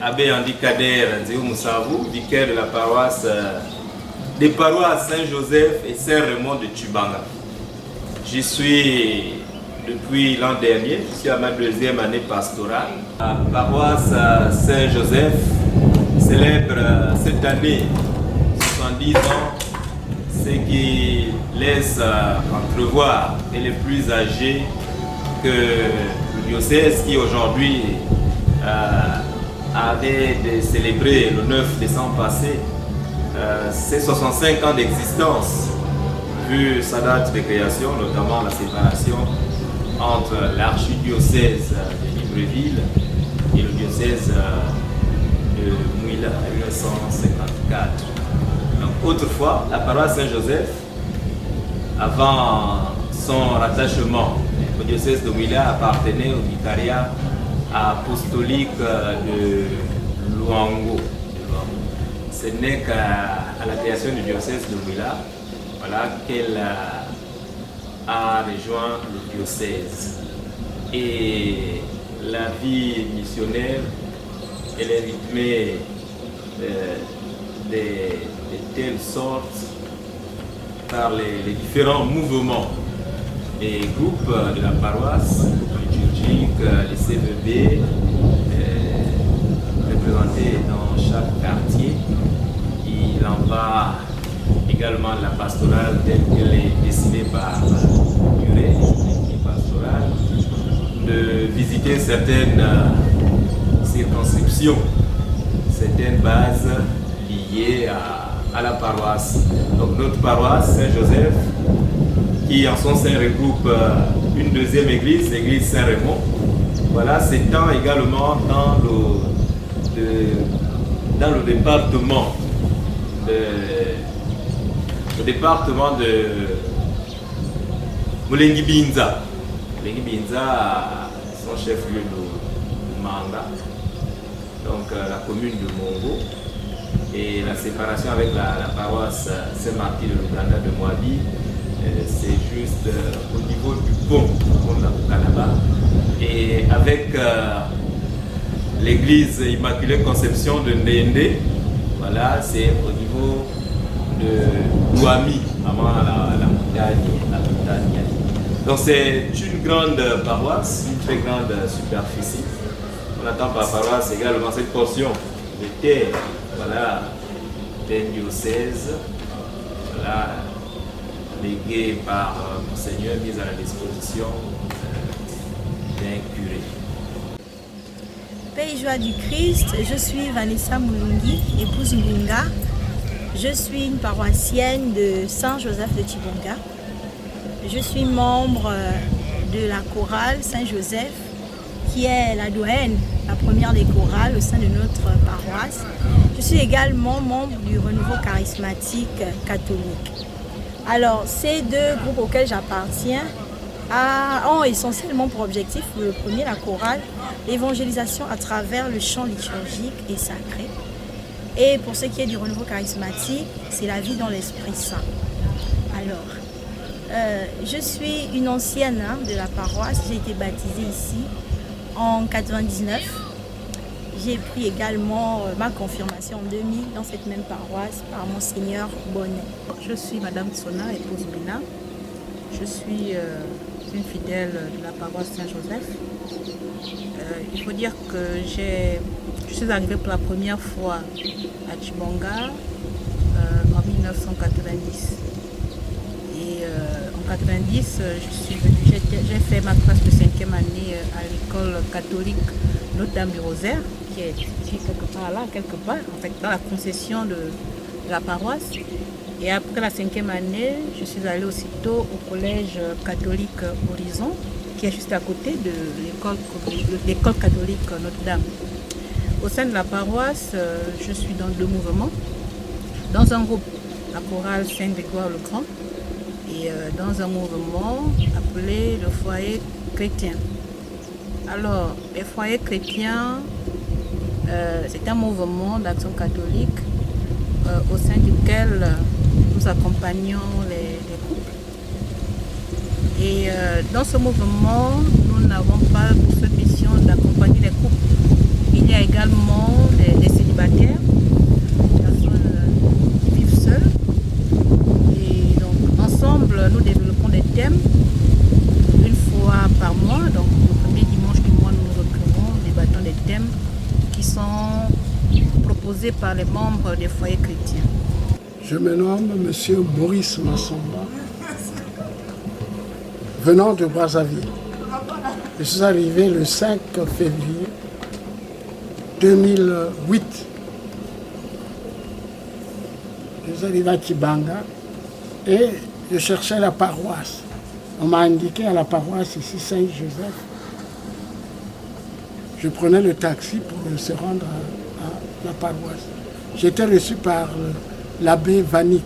Abbé Andy Kader Nzéou Moussavou, vicaire de la paroisse des paroisses Saint-Joseph et Saint-Raymond de Tchibanga. J'y suis depuis l'an dernier, je suis à ma deuxième année pastorale. La paroisse Saint-Joseph célèbre cette année 70 ans, ce qui laisse entrevoir et les plus âgés que le diocèse qui aujourd'hui avait célébré le 9 décembre passé ses 65 ans d'existence, vu sa date de création, notamment la séparation entre l'archidiocèse de Libreville et le diocèse de Mouila en 1954. Donc, autrefois, la paroisse Saint-Joseph, avant son rattachement au diocèse de Mouila, appartenait au vicariat apostolique de Luango. Ce n'est qu'à la création du diocèse de Mouila, voilà, qu'elle a rejoint le diocèse. Et la vie missionnaire, elle est rythmée de telle sorte par les différents mouvements et groupes de la paroisse, liturgiques, les CVB, représentés dans chaque quartier. Il en va également de la pastorale telle qu'elle est dessinée par le curé, l'équipe pastorale, de visiter certaines circonscriptions, certaines bases liées à la paroisse. Donc notre paroisse Saint-Joseph, qui en son sein regroupe une deuxième église, l'église Saint-Raymond, voilà, s'étend également dans le département de Moulengi Binza. Moulengi Binza, son chef-lieu de Manga, donc la commune de Mongo, et la séparation avec la paroisse Saint-Martin de l'Ouganda de Moabi, c'est juste au niveau du pont de la Kalaba, et avec l'église Immaculée Conception de Ndende, voilà, c'est au niveau de Douami, avant la montagne. Donc c'est une grande paroisse, une très grande superficie. On attend par paroisse également cette portion de terre, voilà, d'un diocèse, voilà, légué par Monseigneur, mise à la disposition d'un curé. Paix et joie du Christ, je suis Vanessa Moulungi, épouse Ngunga. Je suis une paroissienne de Saint-Joseph de Tchibanga. Je suis membre de la chorale Saint-Joseph, qui est la doyenne, la première des chorales au sein de notre paroisse. Je suis également membre du Renouveau charismatique catholique. Alors, ces deux groupes auxquels j'appartiens ont essentiellement pour objectif, le premier, la chorale, l'évangélisation à travers le chant liturgique et sacré. Et pour ce qui est du renouveau charismatique, c'est la vie dans l'Esprit Saint. Alors, je suis une ancienne de la paroisse, j'ai été baptisée ici en 99. J'ai pris également ma confirmation en 2000 dans cette même paroisse par Monseigneur Bonnet. Je suis Madame Tsona, épouse Mina. Je suis une fidèle de la paroisse Saint-Joseph. Il faut dire que je suis arrivée pour la première fois à Tchibanga en 1990. Et en 1990, j'ai fait ma classe de 5e année à l'école catholique Notre-Dame du Rosaire, qui est située quelque part, en fait, dans la concession de la paroisse. Et après la 5e année, je suis allée aussitôt au collège catholique Horizon, qui est juste à côté de l'école catholique Notre-Dame. Au sein de la paroisse, je suis dans deux mouvements. Dans un groupe, la chorale Saint-Grégoire-le-Grand, et dans un mouvement appelé le foyer chrétien. Alors, les foyers chrétiens, c'est un mouvement d'action catholique au sein duquel nous accompagnons les couples. Et dans ce mouvement, nous n'avons pas pour seule mission d'accompagner les couples. il y a également des célibataires, des personnes qui vivent seules. Et donc ensemble, nous développons des thèmes une fois par mois. Donc le premier dimanche du mois, nous nous retrouvons, débattons des thèmes qui sont proposés par les membres des foyers chrétiens. Je me nomme Monsieur Maurice Massamba, venant de Brazzaville. Je suis arrivé le 5 février 2008. Je suis arrivé à Tibanga et je cherchais la paroisse. On m'a indiqué à la paroisse ici, Saint-Joseph. Je prenais le taxi pour se rendre à la paroisse. J'étais reçu par l'abbé Vanik.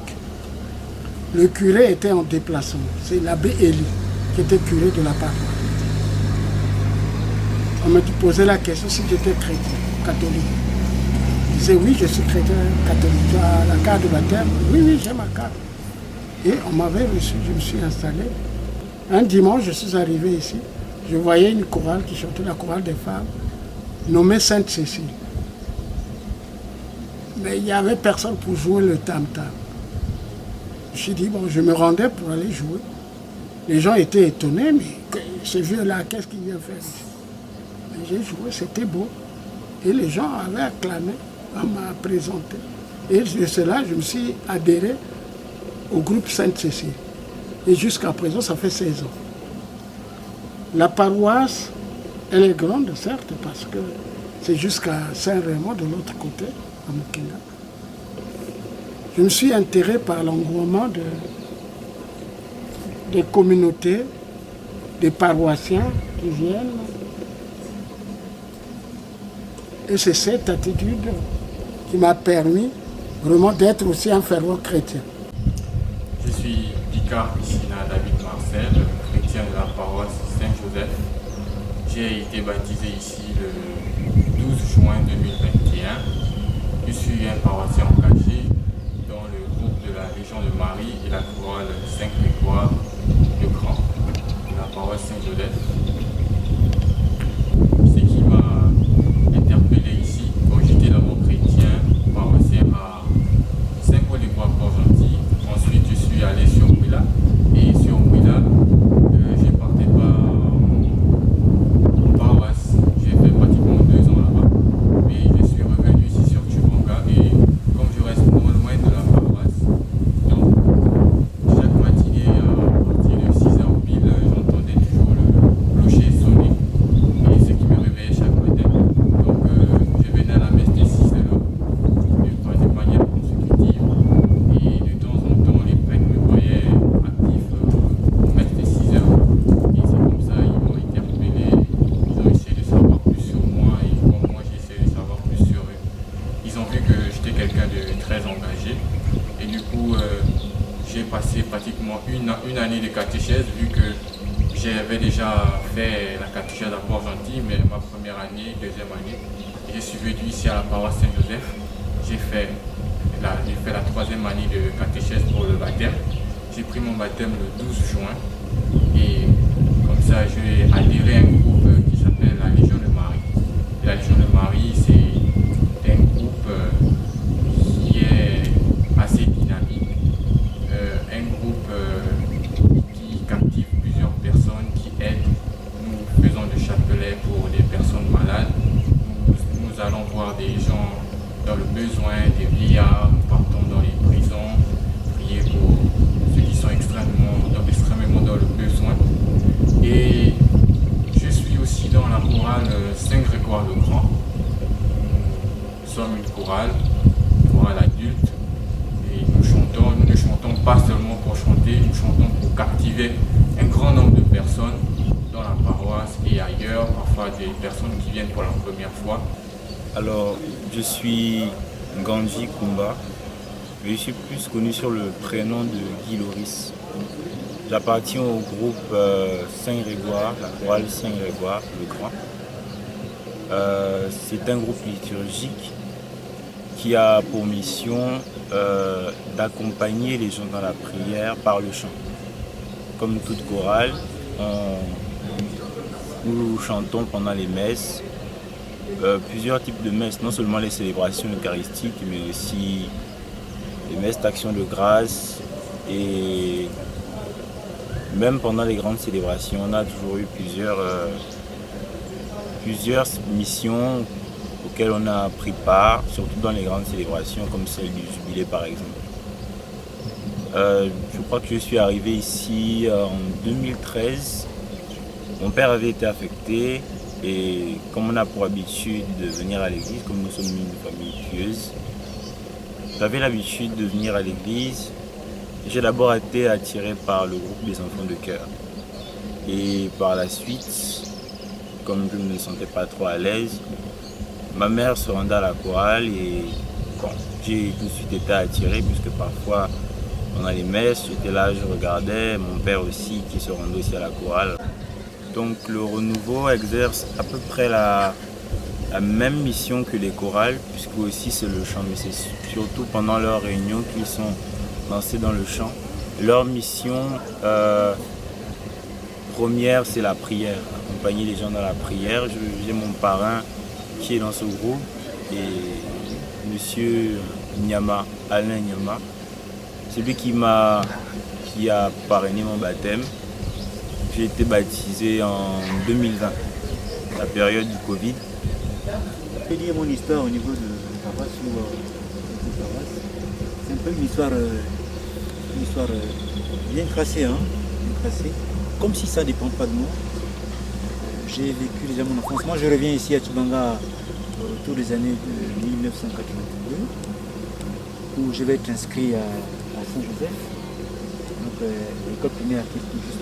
Le curé était en déplacement. C'est l'abbé Élie qui était curé de la paroisse. On m'a posé la question si j'étais chrétien, catholique. Je disais oui, je suis chrétien catholique. Tu as la carte de baptême? Oui, oui, j'ai ma carte. Et on m'avait reçu, je me suis installé. Un dimanche, je suis arrivé ici. Je voyais une chorale qui chantait, la chorale des femmes, nommée Sainte-Cécile. Mais il n'y avait personne pour jouer le tam-tam. Je me suis dit, bon, je me rendais pour aller jouer. Les gens étaient étonnés, mais ce vieux-là, qu'est-ce qu'il vient faire ici? J'ai joué, c'était beau. Et les gens avaient acclamé, on m'a présenté. Et de cela, je me suis adhéré au groupe Sainte-Cécile. Et jusqu'à présent, ça fait 16 ans. La paroisse, elle est grande, certes, parce que c'est jusqu'à Saint-Raymond, de l'autre côté, à Mukina. Je me suis intéressé par l'engouement des communautés, des paroissiens qui viennent. Et c'est cette attitude qui m'a permis vraiment d'être aussi un fervent chrétien. Je suis Picard Piscina David Marcel, chrétien de la paroisse Saint-Joseph. J'ai été baptisé ici le 12 juin 2021. Je suis un paroissien engagé dans le groupe de la Légion de Marie et la chorale Saint-Grégoire de Grand de la paroisse Saint-Joseph. Ce qui m'a interpellé ici, quand j'étais d'abord chrétien, paroissien à Saint-Paul-des-Bois-Port-Gentil. Ensuite, je suis allé sur Mouila. Et sur Mouila, je partais pas en paroisse. J'ai fait pratiquement 2 ans là-bas. Mais je suis revenu ici sur Tchibanga. Et comme je reste non loin de la paroisse, donc chaque matinée, à partir de 6h pile, j'entendais toujours le clocher sonner. Et ce qui me réveillait chaque matin. Donc je venais à la messe des 6h, de manière consécutive. Et de temps en temps, les prêtres me voyaient actif au messe des 6h. Et c'est comme ça, ils m'ont interpellé. Ils ont essayé de savoir plus sur moi. Et comme moi, j'ai essayé de savoir plus sur eux. Ils ont vu que j'étais quelqu'un de très engagé. Et du coup, j'ai passé pratiquement une année de catéchèse, vu que j'avais déjà fait la catéchèse à Port-Gentil, mais ma première année, deuxième année, je suis venu ici à la paroisse Saint-Joseph. J'ai fait la 3e année de catéchèse pour le baptême. J'ai pris mon baptême le 12 juin. Et comme ça, j'ai adhéré à un groupe qui s'appelle la Légion de Marie. La Légion de Marie, c'est un groupe qui est assez dynamique. Un groupe qui captive plusieurs personnes, qui aide. Nous faisons des chapelets pour des personnes malades. Nous allons voir des gens dans le besoin, des vieillards, nous partons dans les prisons, prier pour ceux qui sont extrêmement dans le besoin. Et je suis aussi dans la chorale Saint-Grégoire de Grand. Nous sommes une chorale adulte, et nous ne chantons pas seulement pour chanter, nous chantons pour captiver un grand nombre de personnes dans la paroisse et ailleurs, parfois des personnes qui viennent pour la première fois. Alors, je suis Gandhi Kumba, mais je suis plus connu sur le prénom de Guy Loris. J'appartiens au groupe Saint-Grégoire, la chorale Saint-Grégoire, le Grand. C'est un groupe liturgique qui a pour mission d'accompagner les gens dans la prière par le chant. Comme toute chorale, nous chantons pendant les messes plusieurs types de messes, non seulement les célébrations eucharistiques, mais aussi les messes d'action de grâce. Et même pendant les grandes célébrations, on a toujours eu plusieurs missions auxquelles on a pris part, surtout dans les grandes célébrations comme celle du jubilé par exemple. Je crois que je suis arrivé ici en 2013. Mon père avait été affecté et comme on a pour habitude de venir à l'église, comme nous sommes une famille pieuse, j'avais l'habitude de venir à l'église. J'ai d'abord été attiré par le groupe des enfants de chœur. Et par la suite, comme je ne me sentais pas trop à l'aise, ma mère se rendait à la chorale et bon, j'ai tout de suite été attiré puisque parfois pendant les messes, j'étais là, je regardais, mon père aussi qui se rendait aussi à la chorale. Donc le renouveau exerce à peu près la même mission que les chorales, puisque aussi c'est le chant, mais c'est surtout pendant leurs réunions qu'ils sont lancés dans le chant. Leur mission première, c'est la prière, accompagner les gens dans la prière. J'ai mon parrain qui est dans ce groupe et monsieur Nyama, Alain Nyama, c'est lui qui a parrainé mon baptême. J'ai été baptisé en 2020, la période du Covid. Je vais dire mon histoire au niveau de la paroisse ou de la paroisse. C'est un peu une histoire bien tracée, hein, bien tracée. Comme si ça ne dépend pas de moi. J'ai vécu déjà mon enfance. Moi, je reviens ici à Tchibanga autour des années 1982, où je vais être inscrit à Saint-Joseph, donc l'école primaire qui est tout juste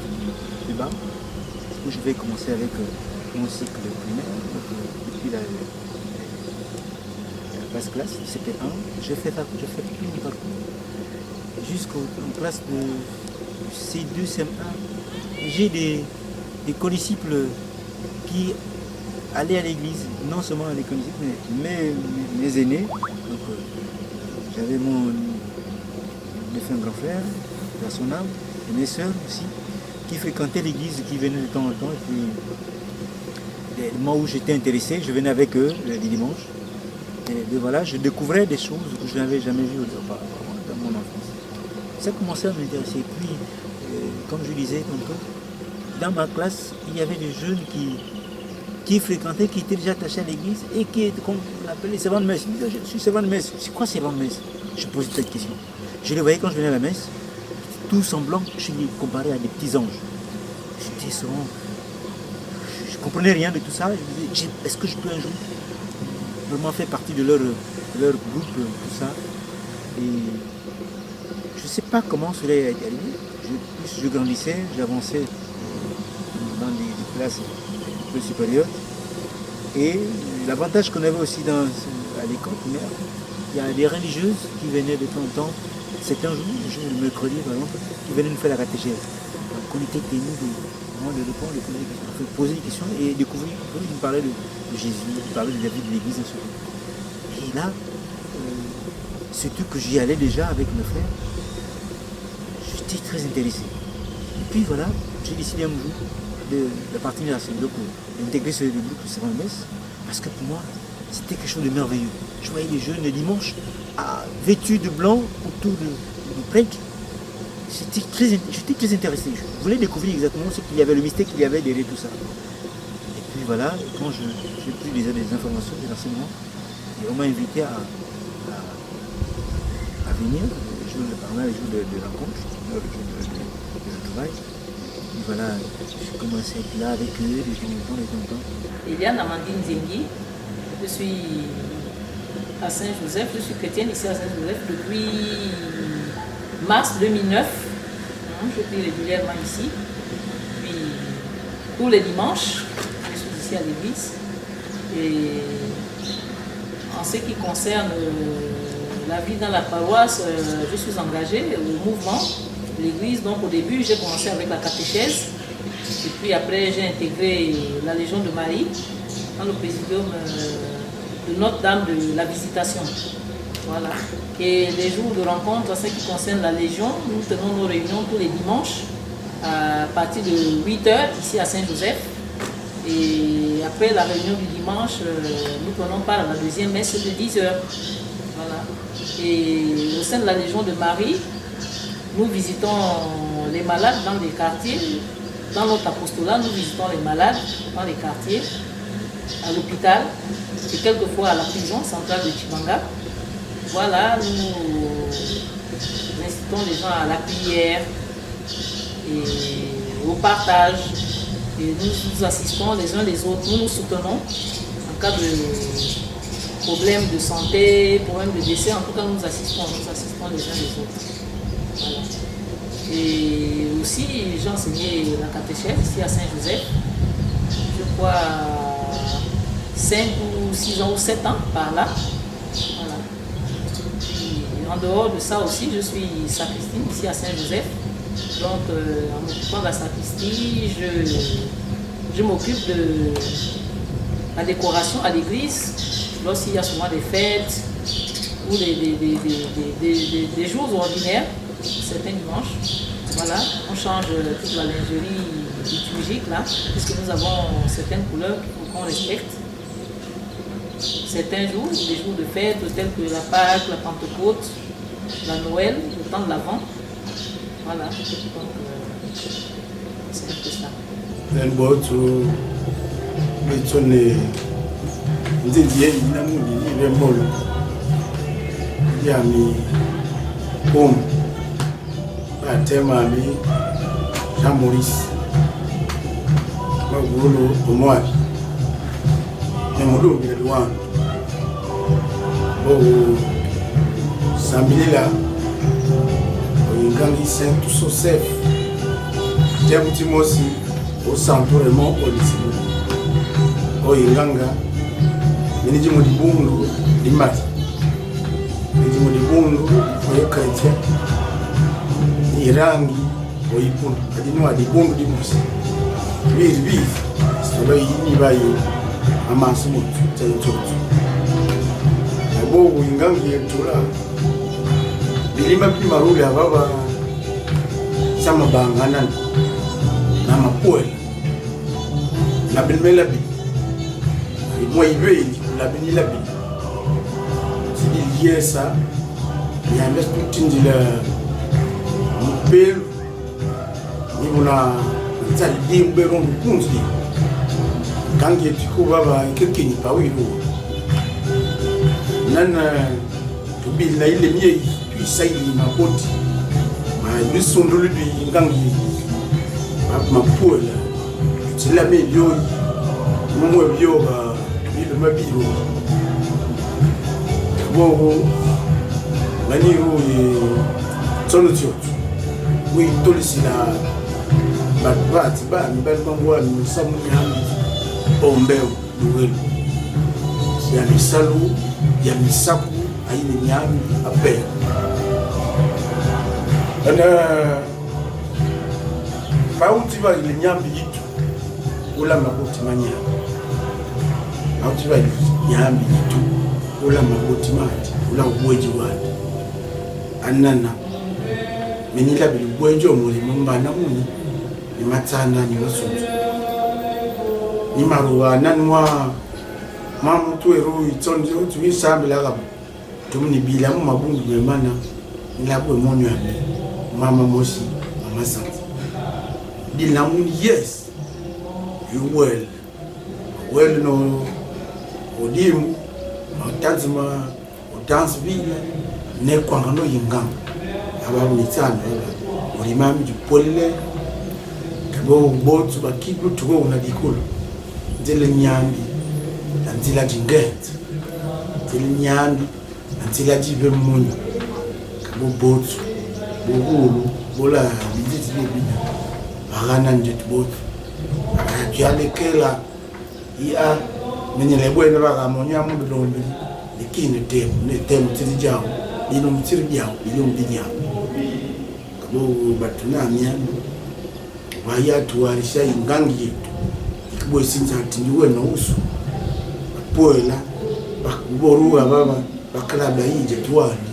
plus bas, où je vais commencer avec mon cycle primaire, depuis la basse classe, CP1, je fais tout mon parcours, jusqu'en classe de C2, CM1. J'ai des condisciples qui allaient à l'église, non seulement les condisciples, mais mes aînés. Donc, j'avais mon défunt grand frère, dans son âme, et mes sœurs aussi, qui fréquentaient l'église, qui venaient de temps en temps. Et puis, le moment où j'étais intéressé, je venais avec eux les dimanches. Et voilà, je découvrais des choses que je n'avais jamais vues auparavant dans mon enfance. Ça commençait à m'intéresser. Puis, comme je disais tantôt, dans ma classe, il y avait des jeunes qui fréquentaient, qui étaient déjà attachés à l'église et qui étaient, comme on appelait, les servants de messe. Je suis servant de messe. C'est quoi servant de messe? Je posais cette question. Je les voyais quand je venais à la messe, tout semblant, je les comparais à des petits anges. J'étais souvent. Je ne comprenais rien de tout ça. Je me disais, est-ce que je peux un jour vraiment faire partie de leur groupe, tout ça? Et je ne sais pas comment cela est arrivé. Plus je grandissais, j'avançais dans des classes un peu supérieures. Et l'avantage qu'on avait aussi à l'école primaire, il y a des religieuses qui venaient de temps en temps, c'était un jour, le mercredi par exemple, qui venaient nous faire la catéchèse. Donc on était témoins de répondre, de poser des questions et découvrir, ils nous parlaient de Jésus, ils parlaient de la vie de l'église. Et là, surtout que j'y allais déjà avec mes frères, j'étais très intéressé. Et puis voilà, j'ai décidé un jour d'appartenir à ce groupe, d'intégrer ce groupe de servants de messe, parce que pour moi, c'était quelque chose de merveilleux. Je voyais les jeunes le dimanche, vêtus de blanc autour du prêtre. J'étais très intéressé. Je voulais découvrir exactement ce qu'il y avait, le mystère qu'il y avait derrière tout ça. Et puis voilà, quand j'ai pris des informations, des renseignements, et on m'a invité à venir, les jours de rencontre, de travail. Et voilà, j'ai commencé à être là avec eux, de temps en temps. Eliane Amandine Zengi, je suis à Saint-Joseph, je suis chrétienne ici à Saint-Joseph depuis mars 2009. Je prie régulièrement ici. Puis tous les dimanches, je suis ici à l'église. Et en ce qui concerne la vie dans la paroisse, je suis engagée au mouvement de l'église. Donc au début, j'ai commencé avec la catéchèse. Et puis après, j'ai intégré la Légion de Marie dans le présidium de Notre-Dame de la Visitation. Voilà. Et les jours de rencontre, en ce qui concerne la Légion, nous tenons nos réunions tous les dimanches à partir de 8h ici à Saint-Joseph. Et après la réunion du dimanche, nous prenons part à la deuxième messe de 10h. Voilà. Et au sein de la Légion de Marie, nous visitons les malades dans les quartiers. Dans notre apostolat, nous visitons les malades dans les quartiers, à l'hôpital et quelquefois à la prison centrale de Tchibanga. Voilà, nous incitons les gens à la prière et au partage. Et nous assistons les uns les autres, nous nous soutenons en cas de problème de santé, problème de décès. En tout cas, nous assistons les uns les autres. Voilà. Et aussi, j'ai enseigné la catéchèse ici à Saint-Joseph, je crois 5 ou 6 ans ou 7 ans par là. Voilà. Et en dehors de ça aussi, je suis sacristine ici à Saint-Joseph. Donc, en m'occupant de la sacristie, je m'occupe de la décoration à l'église. Lorsqu'il y a souvent des fêtes ou des jours ordinaires, certains dimanches. Voilà, on change toute la lingerie liturgique là, puisque nous avons certaines couleurs qu'on respecte. Certains jours, des jours de fête, tels que la Pâque, la Pentecôte, la Noël, le temps de l'Avent. Voilà, donc c'est un peu ça. Jean-Maurice Magolo Omar Nemodo Gredouan Sambilila Oingangi Saint-Joseph Timosi au Santo Raymond Olisimo Oinganga Minijimo di Bundu di Mati Minijimo di Bundu oyo chrétien Irangi oyipundu adinwa di Bundu di Musi Bibi solo yini bayo amasimu tsayotsotso abo Oingangi yetura bilima bimaruli ababa sama banganan na mapoel na bilmela bi moi ibe la binila bi si yesa ya mes tutindila mbelu ni muna tsali dimbero mpunzi kange tiko baba kekeni pawilo nana tubila ile miye isaili makoti ma bisundulu bi ngangi mapoela tila melio mumwe byoba bibe mabiro bobo maniru ye tsolotio wi tolisila batbati ba mbalbangwa ni samu yami ombeo duwelu ya misalu ya misaku ayini nyami ape ana pauti ba ile nyambi yitu ula makoti manya pauti ba nyambi yitu ula makoti mati ula ubweji wati anana minila bil bwejo muri mbana muni ni matana ni wasunzu ni maruwa nanwa mamu tueru itonzo tuisambila gabo tumni bila mu mabundu memana nilabwe monyo ame mama mosi mama santi dilamu yes you well no odimu otazima dance vile ne kwangano yingam ababu nitsana olimami dipolile kabo botu bakidu tugo unadikulu ndele nyambi ndila jinget ndele nyambi ndila jibe munyu kabo botu bogulu bola biditi bibina bagana njet botu ajale kela ia menyele bwene bagamonya mundu lombi likine temu tiri jawo ino mtiri jawo ino mbinya kabo batuna myani wayatu walisha ingangi yetu ikibo sinza tindiwe na usu poela bakuboruwa baba bakalaba yije twali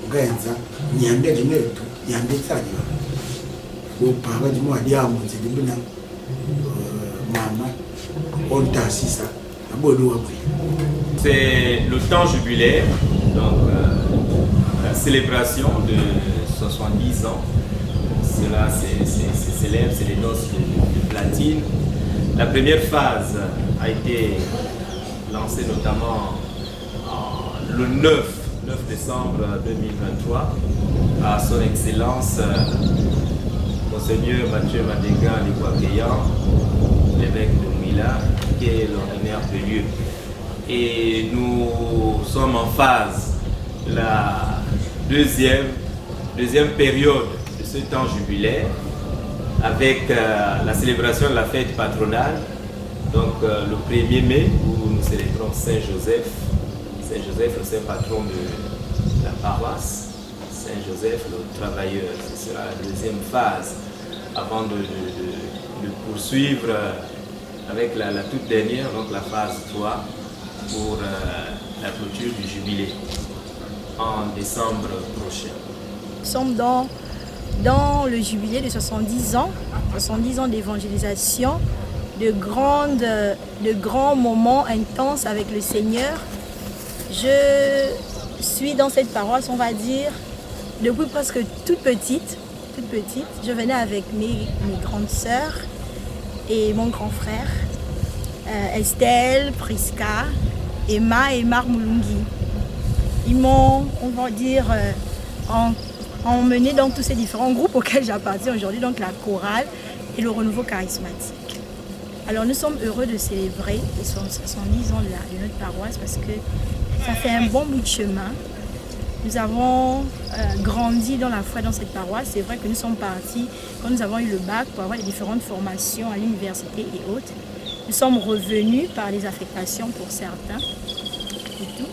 ngenza nyambe dinetu nyambe tsanya bo paba dimwa diamu zidibina mama C'est le temps jubilaire, donc la célébration de 70 ans. Cela c'est célèbre, c'est les noces de platine. La première phase a été lancée notamment le 9 décembre 2023 à son excellence Monseigneur Mathieu Madega Likwakeyan, l'évêque de Mouila, qui est l'ordinaire de lieu. Et nous sommes en phase de la deuxième période de ce temps jubilaire avec la célébration de la fête patronale, donc le 1er mai où nous célébrons Saint-Joseph. Saint-Joseph, le saint patron de la paroisse. Saint-Joseph, le travailleur. Ce sera la deuxième phase avant de poursuivre avec la toute dernière, donc la phase 3 pour la clôture du jubilé en décembre prochain. Nous sommes dans le jubilé de 70 ans d'évangélisation, de grands moments intenses avec le Seigneur. Je suis dans cette paroisse, on va dire, depuis presque toute petite. Je venais avec mes grandes sœurs et mon grand frère, Estelle, Priska, Emma et Mar Mulungi. Ils m'ont, on va dire, emmené dans tous ces différents groupes auxquels j'appartiens aujourd'hui, donc la chorale et le renouveau charismatique. Alors nous sommes heureux de célébrer les 70 ans de notre paroisse parce que ça fait un bon bout de chemin. Nous avons grandi dans la foi dans cette paroisse. C'est vrai que nous sommes partis quand nous avons eu le bac pour avoir les différentes formations à l'université et autres. Nous sommes revenus par les affectations pour certains et tout.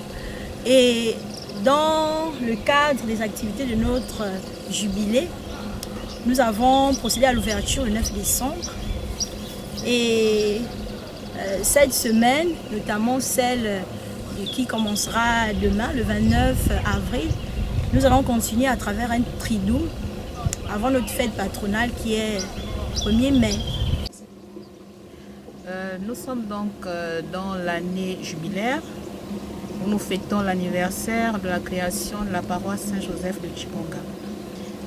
Et dans le cadre des activités de notre jubilé, nous avons procédé à l'ouverture le 9 décembre. Et cette semaine, notamment celle qui commencera demain, le 29 avril, nous allons continuer à travers un triduum avant notre fête patronale qui est le 1er mai. Nous sommes donc dans l'année jubilaire où nous fêtons l'anniversaire de la création de la paroisse Saint-Joseph de Tshibonga.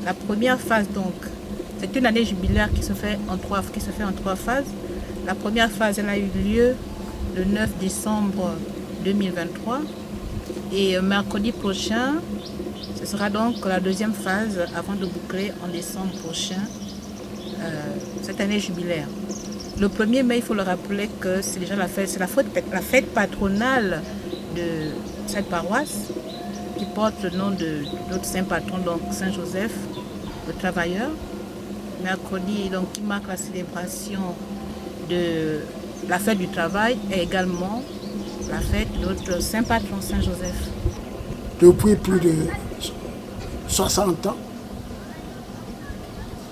La première phase donc, c'est une année jubilaire qui se fait en trois phases. La première phase, elle a eu lieu le 9 décembre 2023 et mercredi prochain, ce sera donc la deuxième phase avant de boucler en décembre prochain cette année jubilaire. Le 1er mai, il faut le rappeler que c'est déjà la fête patronale de cette paroisse qui porte le nom de notre saint patron, donc Saint-Joseph, le travailleur. Mercredi, donc, qui marque la célébration de la fête du travail et également la fête de notre saint patron Saint-Joseph. Depuis plus de 60 ans,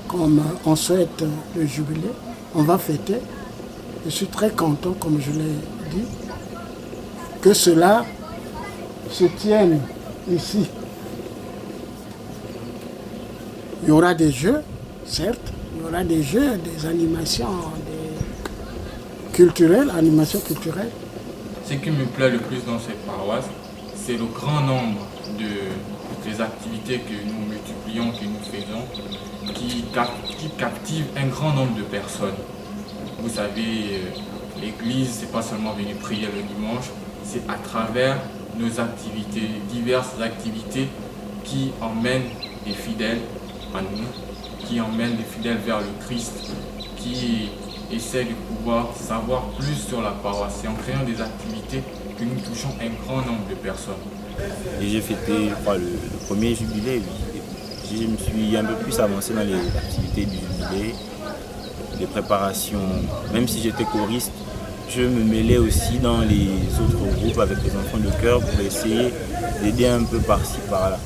comme on souhaite le jubilé, on va fêter. Je suis très content, comme je l'ai dit, que cela se tienne ici. Il y aura des jeux, certes, il y aura des jeux, des animations animations culturelles. Ce qui me plaît le plus dans cette paroisse, c'est le grand nombre des activités que nous multiplions, que nous faisons, qui captivent un grand nombre de personnes. Vous savez, l'église, c'est pas seulement venir prier le dimanche, c'est à travers nos activités, diverses activités qui emmènent les fidèles à nous, qui emmènent les fidèles vers le Christ, qui essaient de pouvoir savoir plus sur la paroisse. C'est en créant des activités que nous touchons un grand nombre de personnes. Et j'ai fêté le premier jubilé. Je me suis un peu plus avancé dans les activités du jubilé, les préparations. Même si j'étais choriste, je me mêlais aussi dans les autres groupes avec les enfants de chœur pour essayer d'aider un peu par-ci, par-là.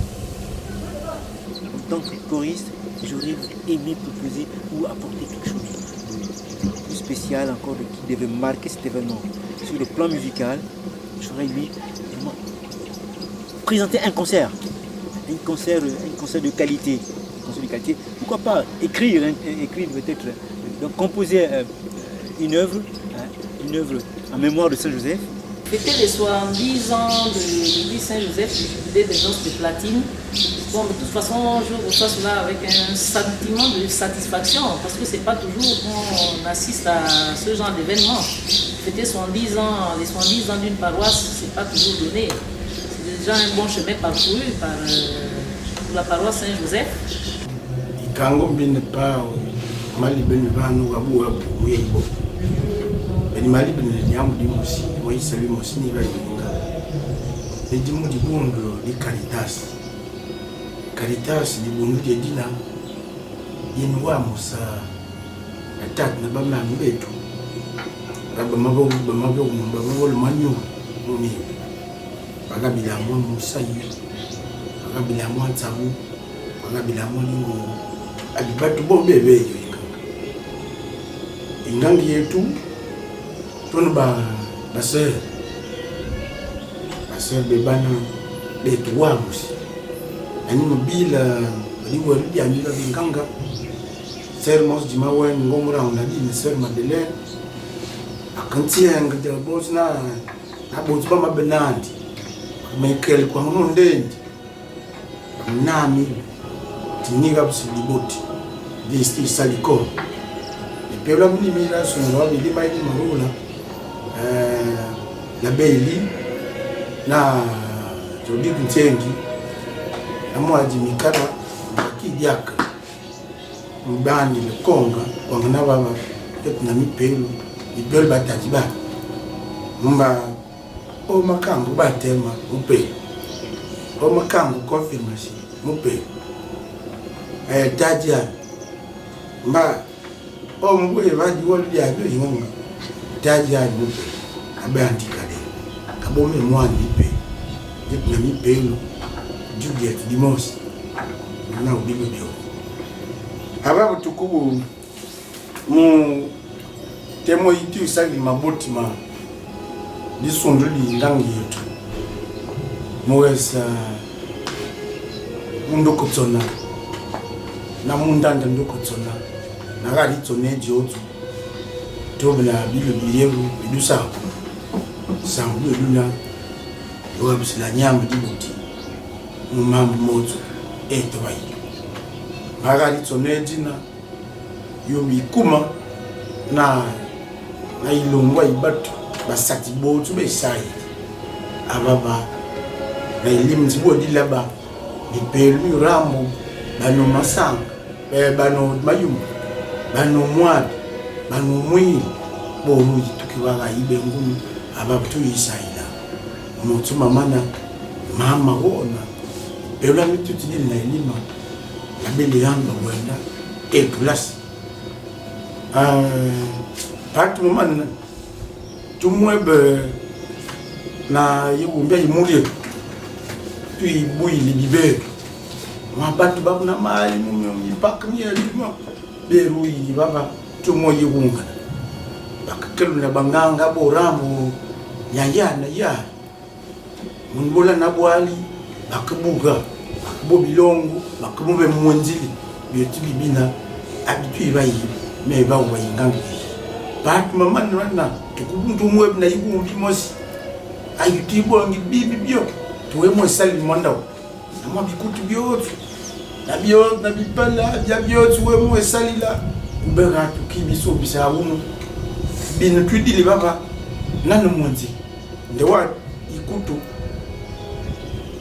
En tant que choriste, j'aurais aimé proposer ou apporter quelque chose de plus spécial encore, qui devait marquer cet événement. Sur le plan musical, j'aurais aimé vraiment présenter un concert de qualité. Pourquoi pas écrire peut-être, donc composer une œuvre une œuvre en mémoire de Saint-Joseph. C'était les 70 ans de l'église Saint-Joseph, le jubilé des noces de platine. Bon, de toute façon, je reçois cela avec un sentiment de satisfaction, parce que c'est pas toujours qu'on assiste à ce genre d'événement. Fêter 70 ans, les 70 ans d'une paroisse, c'est pas toujours donné. C'est déjà un bon chemin parcouru par la paroisse Saint-Joseph. Ni mali bin nyamu di musi mo isabi musi ni ba yinga e di mu di bondo di caritas di bondo di dina yinwa musa atat na ba ma mbetu ba mabo manyu mumi baga bila mo musa yi baga bila mo tsabu baga bila mo lingo adibatu bo bebe yo ingangi yetu Tout ma soeur Bébana, les trois aussi. Elle mobile, elle dit qu'elle est amie de Ganga. Sœur Mos du Mawen, Ngomra, on a dit, une sœur Madeleine. À Kantieng, de la Bosna, à Bosma Benandi. Mais quel quoi, mon dent. Nami, Tinigab Siliboti, des styles salicor. Et puis là, on dit, là, son roi, il dit, Maroula. La Beili, na Jodi Kutengi, na Mwadi Mikada, Kidiak, Mbani, le Konga, Wanganaba, Nami Pelu, Ibel Batajiba, Mumba, O Makango Batema, Upe, O Makango confirmation, Mupe, Tadia, Mba, O Mwe, Vadi Woldia, Yunga, Tadia, Mupe. Abe antikale kabome mwani ipe na mi pelo Juliet Dimos na ubigo dio aba butukubu mu temo itu sali maboti ma disondu li ndangi yetu mwesa ndoko tsona na mundanda ndoko tsona na gari tsone jotu tobla bilo biyeru bidusa sangu luna yoga bisila nyama dibuti mumambo mozo etwai magari tsonedina yomi kuma na ilongwa ibatu basati botu besai ababa na ilimzi bodi laba lipelu rambo bano masanga bano mayum bano mwabi bano mwili bomu tukiwaga ibe ngumu ababutu isaila mutu mama wona ela mitutini na elima na bele yanga wenda e plus part moment tumwebe na yibumbe yimulie puis bui libibe mabatu bakuna mali mumyo yipakni elima beru yi baba tumo yibunga bakakelu na banganga borambo yayana ya munbola na bwali bakabuga bobilongo bakabube mwenzili byotu bibina abitu bayi me ba wayingangi bat mama nana tukubuntu mweb na yibumbi mosi ayuti bongi bibi byo tuwe mo sali mondao ama bikutu byotu na bipala byotu we mo sali la ubera tukibiso bisabuno binu tudili baba nanu mwenzi ndewa ikutu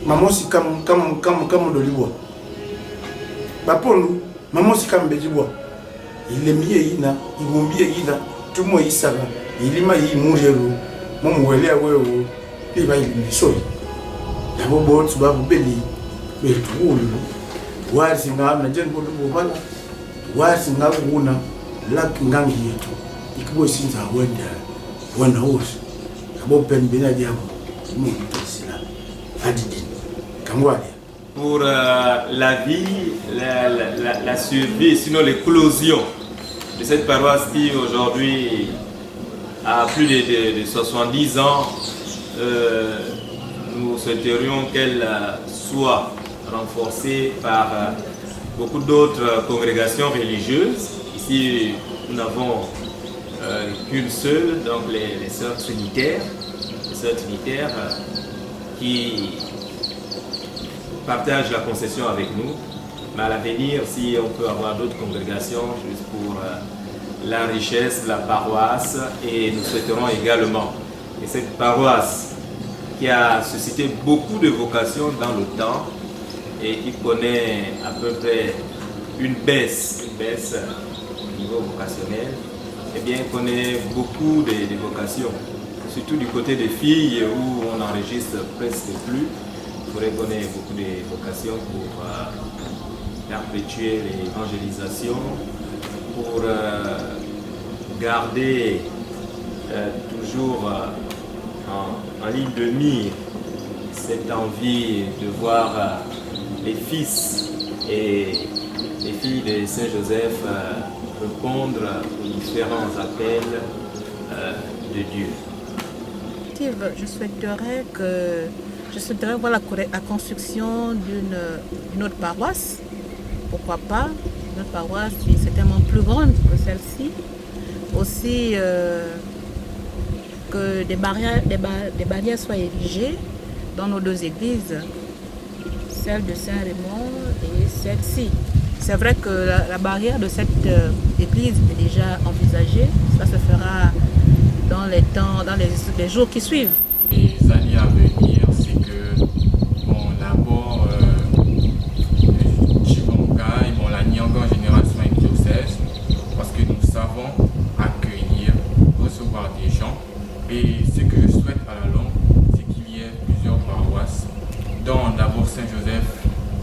mamosi kam doliwa baponu mamosi kam bejibwa ilemie ina igombie ina tumo isaba ilima imuriero momwelea wewe biba iliso yabo botu babu beli betulu wazi ngam na jengo bobala wazi ngabuna laki ngangi yetu ikibo sinza wenda hosi abo pembena diabo mu tsila adidi kangwale. Pour la vie, la survie, sinon l'éclosion de cette paroisse qui aujourd'hui a plus de 70 ans, nous souhaiterions qu'elle soit renforcée par beaucoup d'autres congrégations religieuses. Ici, nous n'avons culte seul, donc les sœurs trinitaires, qui partagent la concession avec nous. Mais à l'avenir, si on peut avoir d'autres congrégations, juste pour la richesse de la paroisse, et nous souhaiterons également que cette paroisse qui a suscité beaucoup de vocations dans le temps et qui connaît à peu près une baisse au niveau vocationnel, eh bien, connaît beaucoup de vocations, surtout du côté des filles où on n'enregistre presque plus. Il faudrait qu'on ait beaucoup de vocations pour perpétuer l'évangélisation, pour garder toujours en ligne de mire cette envie de voir les fils et les filles de Saint-Joseph répondre aux différents appels de Dieu. Je souhaiterais voir la construction d'une autre paroisse. Pourquoi pas? Une autre paroisse qui est certainement plus grande que celle-ci. Aussi que des barrières soient érigées dans nos deux églises, celle de Saint-Raymond et celle-ci. C'est vrai que la barrière de cette église est déjà envisagée. Ça se fera dans les jours qui suivent. Les années à venir, c'est que d'abord Tshibonga et la Nyanga en général soit une diocèse, parce que nous savons accueillir, recevoir des gens. Et ce que je souhaite à la longue, c'est qu'il y ait plusieurs paroisses, dont d'abord Saint-Joseph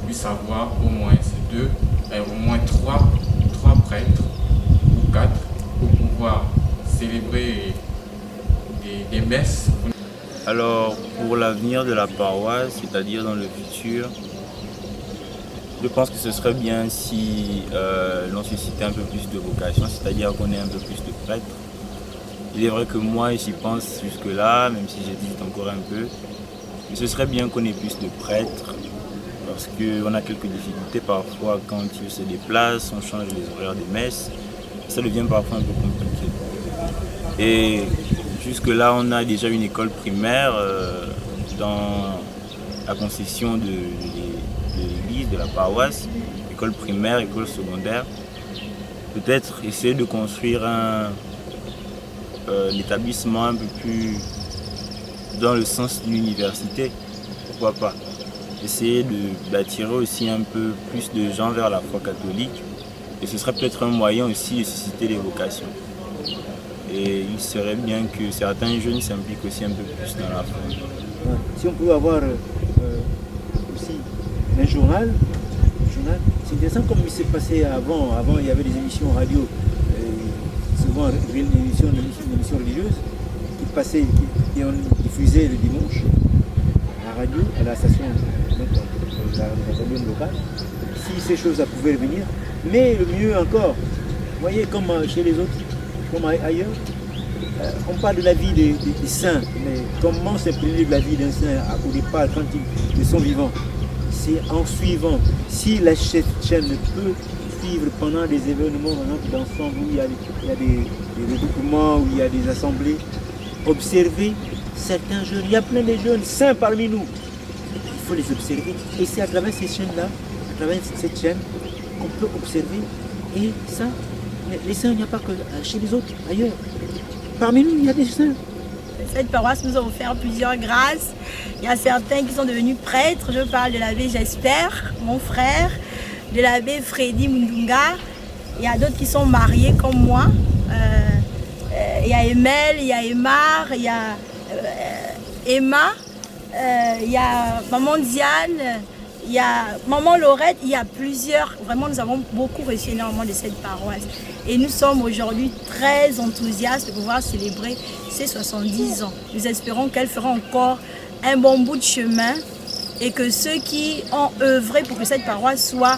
puisse avoir au moins au moins trois prêtres ou 4 pour pouvoir célébrer des messes. Alors, pour l'avenir de la paroisse, c'est-à-dire dans le futur, je pense que ce serait bien si l'on suscitait un peu plus de vocation, c'est-à-dire qu'on ait un peu plus de prêtres. Il est vrai que moi, j'y pense jusque-là, même si j'hésite encore un peu. Mais ce serait bien qu'on ait plus de prêtres, parce qu'on a quelques difficultés parfois quand Dieu se déplace, on change les horaires des messes. Ça devient parfois un peu compliqué. Et jusque-là, on a déjà une école primaire dans la concession de l'église, de la paroisse, école primaire, école secondaire. Peut-être essayer de construire l'établissement un peu plus dans le sens de l'université, pourquoi pas. Essayer d'attirer aussi un peu plus de gens vers la foi catholique, et ce serait peut-être un moyen aussi de susciter les vocations. Et il serait bien que certains jeunes s'impliquent aussi un peu plus dans la foi. Si on peut avoir aussi un journal, c'est intéressant comme il s'est passé avant. Avant, il y avait des émissions radio, souvent une émission religieuse qui passait, qui on diffusait le dimanche à la radio, à la station, donc, la radio locale. Si ces choses pouvaient revenir, mais le mieux encore, vous voyez, comme chez les autres, comme ailleurs, on parle de la vie des saints, mais comment s'imprégner de la vie d'un saint au départ quand ils sont vivants? C'est en suivant. Si la chaîne peut suivre pendant des événements d'ensemble où il y a des regroupements, où il y a des assemblées, observer certains jeunes. Il y a plein de jeunes saints parmi nous. Il faut les observer. Et c'est à travers ces chaînes-là, à travers cette chaîne, qu'on peut observer. Et ça, les saints, il n'y a pas que chez les autres, ailleurs. Parmi nous, il y a des saints. Cette paroisse nous a offert plusieurs grâces. Il y a certains qui sont devenus prêtres. Je parle de l'abbé Jesper, mon frère, de l'abbé Freddy Mundunga. Il y a d'autres qui sont mariés comme moi. Il y a Emel, il y a Emar, il y a Emma, il y a maman Diane, il y a maman Laurette, il y a plusieurs. Vraiment, nous avons beaucoup reçu énormément de cette paroisse. Et nous sommes aujourd'hui très enthousiastes de pouvoir célébrer ses 70 ans. Nous espérons qu'elle fera encore un bon bout de chemin et que ceux qui ont œuvré pour que cette paroisse soit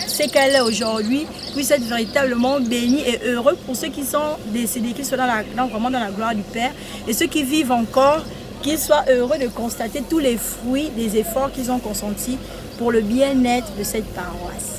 ce qu'elle est aujourd'hui puissent être véritablement bénis et heureux. Pour ceux qui sont décédés, qu'ils soient vraiment dans la gloire du Père, et ceux qui vivent encore, qu'ils soient heureux de constater tous les fruits des efforts qu'ils ont consentis pour le bien-être de cette paroisse.